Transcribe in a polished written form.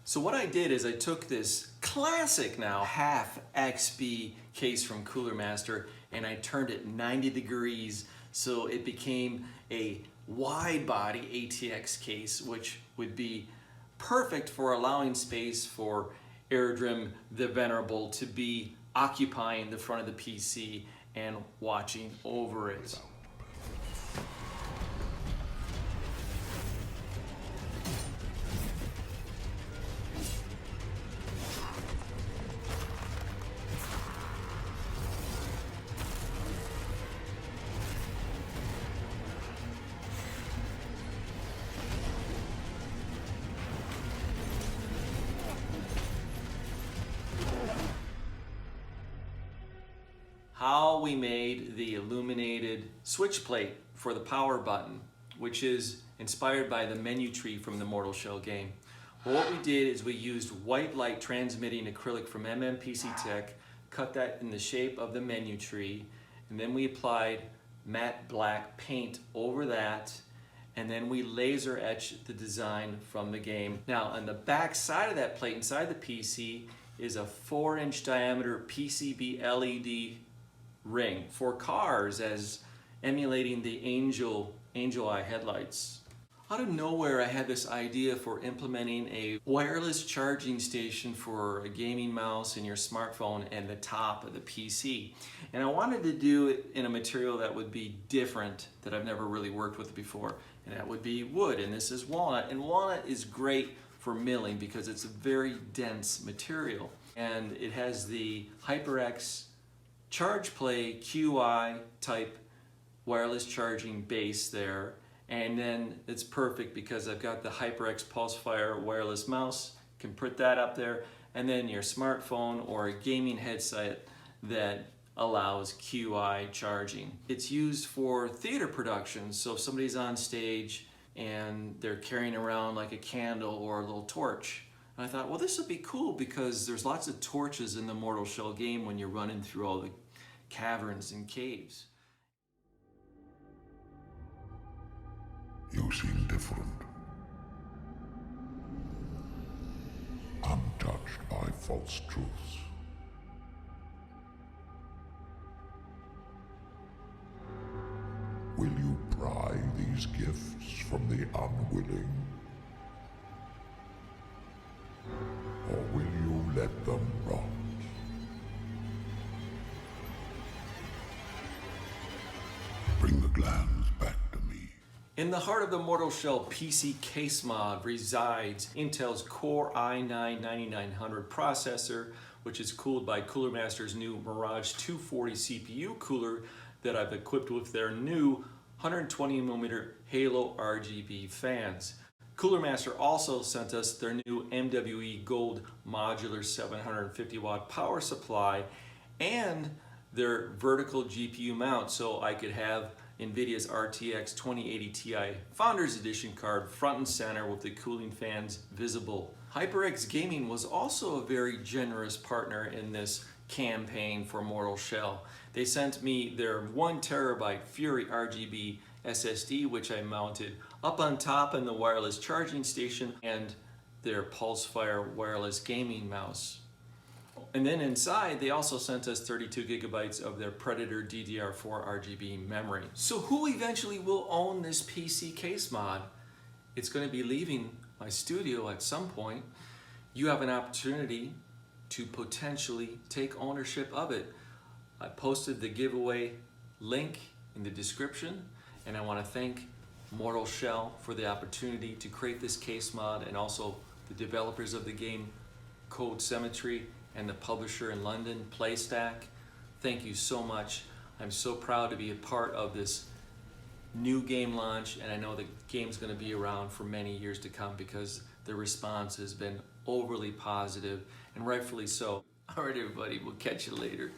So what I did is I took this classic now HAF XB case from Cooler Master and I turned it 90 degrees so it became a wide body ATX case, which would be perfect for allowing space for Eredrim the Venerable to be occupying the front of the PC and watching over it. How we made the illuminated switch plate for the power button, which is inspired by the menu tree from the Mortal Shell game. Well, what we did is we used white light transmitting acrylic from Mnpctech, cut that in the shape of the menu tree, and then we applied matte black paint over that, and then we laser etched the design from the game. Now, on the back side of that plate, inside the PC, is a 4-inch diameter PCB LED ring for cars, as emulating the angel eye headlights. Out of nowhere, I had this idea for implementing a wireless charging station for a gaming mouse in your smartphone and the top of the PC. And I wanted to do it in a material that would be different, that I've never really worked with before, and that would be wood, and this is walnut. And walnut is great for milling because it's a very dense material. And it has the HyperX Chargeplay QI type wireless charging base there, and then it's perfect because I've got the HyperX Pulsefire wireless mouse, can put that up there, and then your smartphone or a gaming headset that allows QI charging. It's used for theater productions, so if somebody's on stage and they're carrying around like a candle or a little torch. And I thought, well, this would be cool because there's lots of torches in the Mortal Shell game when you're running through all the caverns and caves. You seem different. Untouched by false truths. Will you pry these gifts from the unwilling? Or will you let them rot? Bring the glands back to me. In the heart of the Mortal Shell PC case mod resides Intel's Core i9-9900 processor, which is cooled by Cooler Master's new Mirage 240 CPU cooler that I've equipped with their new 120mm Halo RGB fans. Cooler Master also sent us their new MWE Gold modular 750 watt power supply and their vertical GPU mount, so I could have NVIDIA's RTX 2080 Ti Founders Edition card front and center with the cooling fans visible. HyperX Gaming was also a very generous partner in this campaign for Mortal Shell. They sent me their 1TB Fury RGB SSD, which I mounted up on top in the wireless charging station, and their Pulsefire wireless gaming mouse. And then inside, they also sent us 32GB of their Predator DDR4 RGB memory. So who eventually will own this PC case mod? It's going to be leaving my studio at some point. You have an opportunity to potentially take ownership of it. I posted the giveaway link in the description, and I want to thank Mortal Shell for the opportunity to create this case mod, and also the developers of the game, Cold Symmetry, and the publisher in London, Playstack. Thank you so much. I'm so proud to be a part of this new game launch, and I know the game's going to be around for many years to come because the response has been overly positive, and rightfully so. All right, everybody, we'll catch you later.